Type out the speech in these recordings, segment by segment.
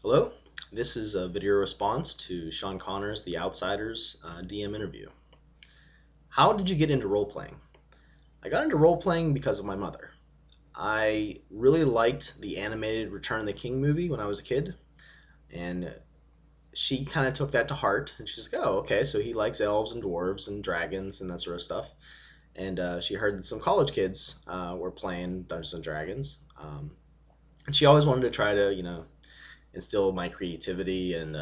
Hello, this is a video response to Sean Connor's The Outsiders DM interview. How did you get into role playing? I got into role playing because of my mother. I really liked the animated Return of the King movie when I was a kid, and she kind of took that to heart. And she's like, "Oh, okay, so he likes elves and dwarves and dragons and that sort of stuff." And she heard that some college kids were playing Dungeons and Dragons, and she always wanted to try to, instill my creativity and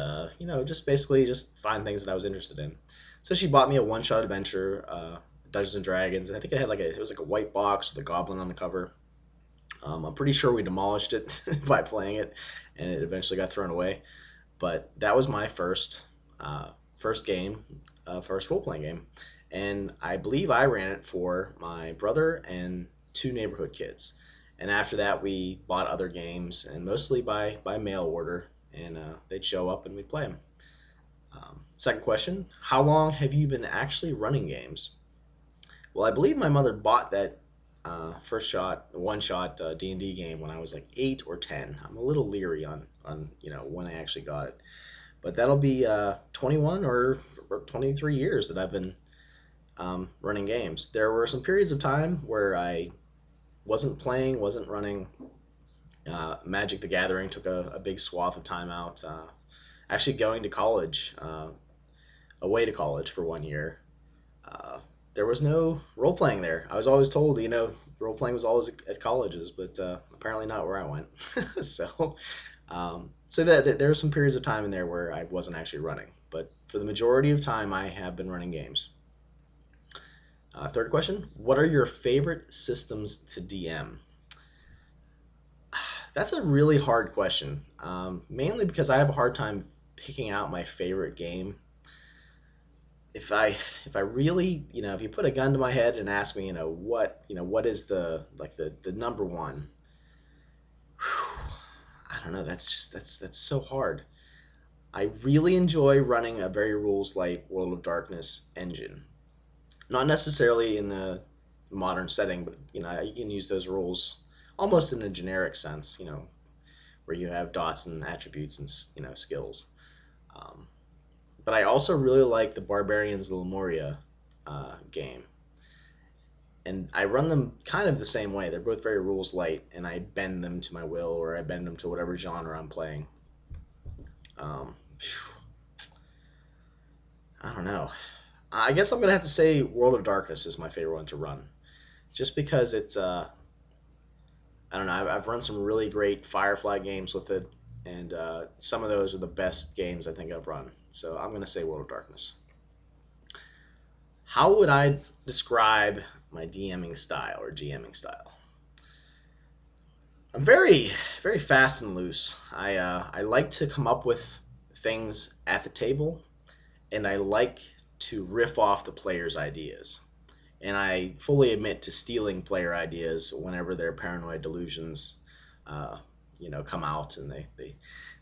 just basically just find things that I was interested in. So she bought me a one-shot adventure, Dungeons and Dragons. And I think it was like a white box with a goblin on the cover. I'm pretty sure we demolished it by playing it, and it eventually got thrown away. But that was my first game, first role-playing game, and I believe I ran it for my brother and two neighborhood kids. And after that, we bought other games, and mostly by mail order, and they'd show up and we'd play them. Second question, how long have you been actually running games? Well, I believe my mother bought that one-shot D&D game when I was like 8 or 10. I'm a little leery on when I actually got it. But that'll be 21 or 23 years that I've been running games. There were some periods of time where I wasn't running. Magic the Gathering took a big swath of time out. Actually going to college, away to college for 1 year, there was no role playing there. I was always told, role playing was always at colleges, but apparently not where I went. So that there were some periods of time in there where I wasn't actually running, but for the majority of time, I have been running games. Third question, what are your favorite systems to DM? That's a really hard question, mainly because I have a hard time picking out my favorite game. If I really, if you put a gun to my head and ask me, what is the number one? I don't know. That's so hard. I really enjoy running a very rules light World of Darkness engine. Not necessarily in the modern setting, but you can use those rules almost in a generic sense, where you have dots and attributes and skills. But I also really like the Barbarians of Lemuria game, and I run them kind of the same way. They're both very rules light, and I bend them to my will, or I bend them to whatever genre I'm playing. I don't know. I guess I'm gonna have to say World of Darkness is my favorite one to run, just because it's I don't know. I've run some really great Firefly games with it, and some of those are the best games I think I've run. So I'm gonna say World of Darkness. How would I describe my DMing style or GMing style? I'm very very fast and loose. I like to come up with things at the table, and I like to riff off the player's ideas. And I fully admit to stealing player ideas whenever their paranoid delusions, come out, and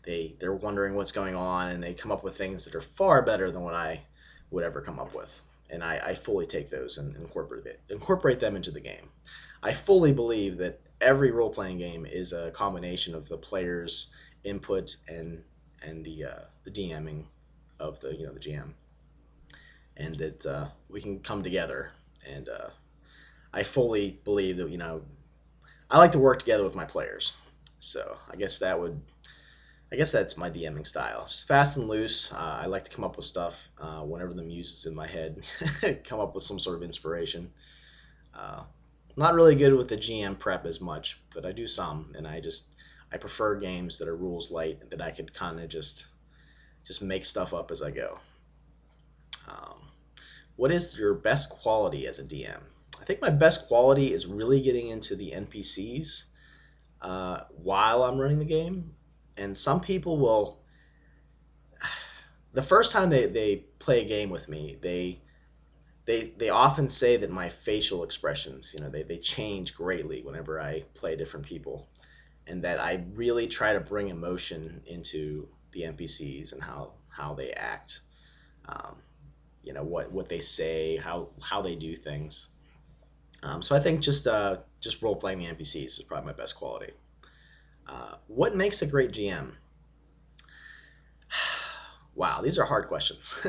they're wondering what's going on, and they come up with things that are far better than what I would ever come up with. And I fully take those and incorporate them into the game. I fully believe that every role-playing game is a combination of the player's input and the DMing of the GM, and that we can come together. And I fully believe that I like to work together with my players. So I guess that's my DMing style. Just fast and loose. I like to come up with stuff whenever the muse is in my head. Come up with some sort of inspiration. Not really good with the GM prep as much, but I do some, and I prefer games that are rules light, that I could kind of just make stuff up as I go. What is your best quality as a DM? I think my best quality is really getting into the NPCs while I'm running the game. And some people will, the first time they play a game with me, they often say that my facial expressions, they change greatly whenever I play different people, and that I really try to bring emotion into the NPCs and how they act. What they say, how they do things. So I think just role playing the NPCs is probably my best quality. What makes a great GM? Wow, these are hard questions.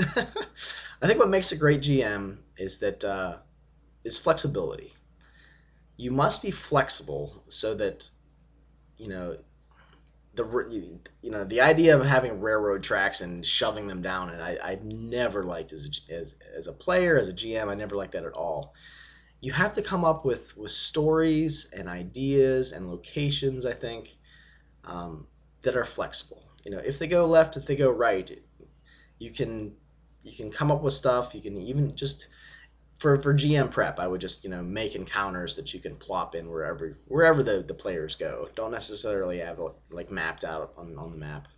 I think what makes a great GM is flexibility. You must be flexible so that you know the idea of having railroad tracks and shoving them down, and I've never liked as a player, as a GM. I never liked that at all. You have to come up with stories and ideas and locations, I think, that are flexible. If they go left, if they go right, you can come up with stuff. You can even just for GM prep, I would just make encounters that you can plop in wherever the players go. Don't necessarily have it like mapped out on the map.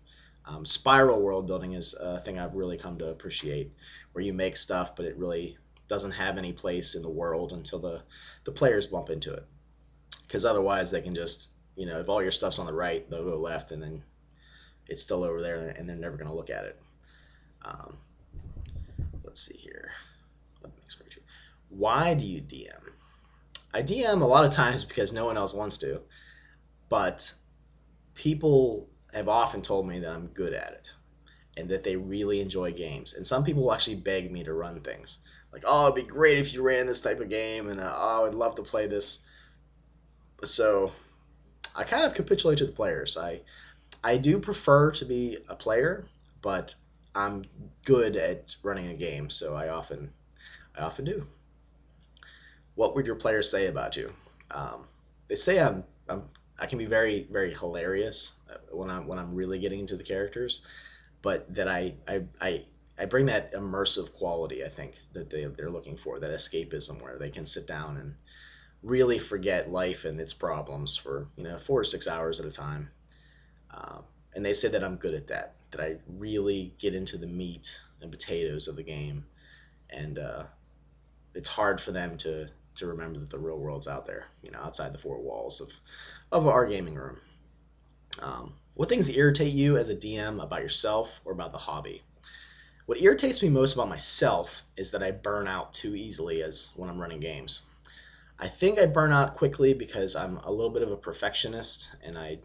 Spiral world building is a thing I've really come to appreciate, where you make stuff, but it really doesn't have any place in the world until the players bump into it. Because otherwise, they can just if all your stuff's on the right, they'll go left, and then it's still over there, and they're never going to look at it. Let's see here. Why do you DM? I DM a lot of times because no one else wants to, but people have often told me that I'm good at it and that they really enjoy games. And some people actually beg me to run things. Like, oh, it'd be great if you ran this type of game, and oh, I would love to play this. So I kind of capitulate to the players. I do prefer to be a player, but I'm good at running a game, so I often do. What would your players say about you? They say I can be very, very hilarious when I'm really getting into the characters, but that I bring that immersive quality, I think, that they're looking for, that escapism where they can sit down and really forget life and its problems for 4 to 6 hours at a time. And they say that I'm good at that I really get into the meat and potatoes of the game, and it's hard for them to remember that the real world's out there, outside the four walls of our gaming room. What things irritate you as a DM about yourself or about the hobby? What irritates me most about myself is that I burn out too easily when I'm running games. I think I burn out quickly because I'm a little bit of a perfectionist, and I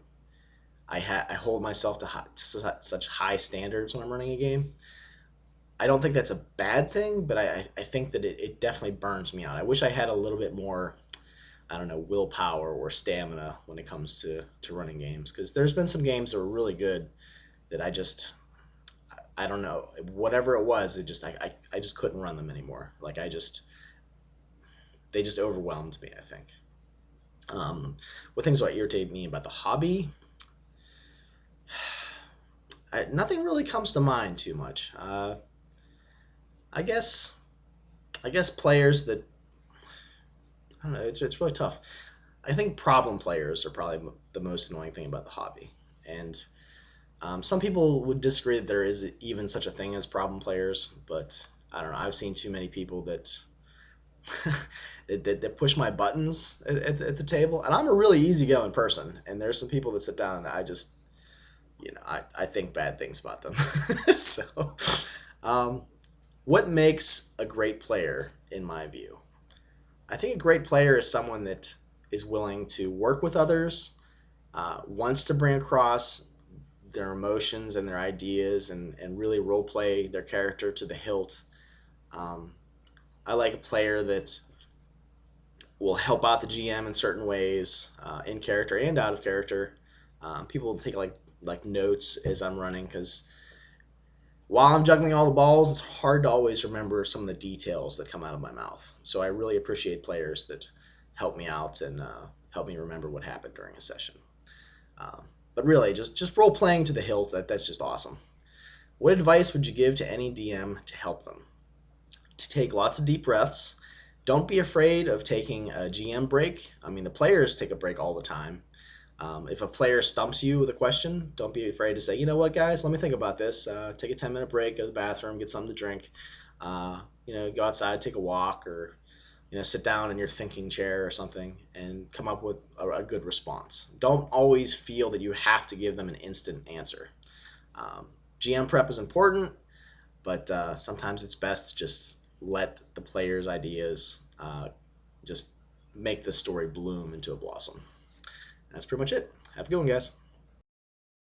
hold myself to such high standards when I'm running a game. I don't think that's a bad thing, but I think that it definitely burns me out. I wish I had a little bit more, I don't know, willpower or stamina when it comes to running games, because there's been some games that were really good that I don't know, whatever it was, I just couldn't run them anymore. Like they just overwhelmed me, I think. What things do I irritate me about the hobby? Nothing really comes to mind too much. I guess players that, I don't know, it's really tough. I think problem players are probably the most annoying thing about the hobby, and some people would disagree that there is even such a thing as problem players, but I don't know. I've seen too many people that that push my buttons at the table, and I'm a really easygoing person, and there's some people that sit down and I think bad things about them. So, what makes a great player, in my view? I think a great player is someone that is willing to work with others, wants to bring across their emotions and their ideas, and really role play their character to the hilt. I like a player that will help out the GM in certain ways, in character and out of character. People take like notes as I'm running, because while I'm juggling all the balls, it's hard to always remember some of the details that come out of my mouth. So I really appreciate players that help me out and help me remember what happened during a session. But really, just role playing to the hilt, that's just awesome. What advice would you give to any DM to help them? To take lots of deep breaths. Don't be afraid of taking a GM break. I mean, the players take a break all the time. If a player stumps you with a question, don't be afraid to say, you know what, guys, let me think about this. Take a 10-minute break, go to the bathroom, get something to drink. Go outside, take a walk, or sit down in your thinking chair or something and come up with a good response. Don't always feel that you have to give them an instant answer. GM prep is important, but sometimes it's best to just let the players' ideas just make the story bloom into a blossom. That's pretty much it. Have a good one, guys.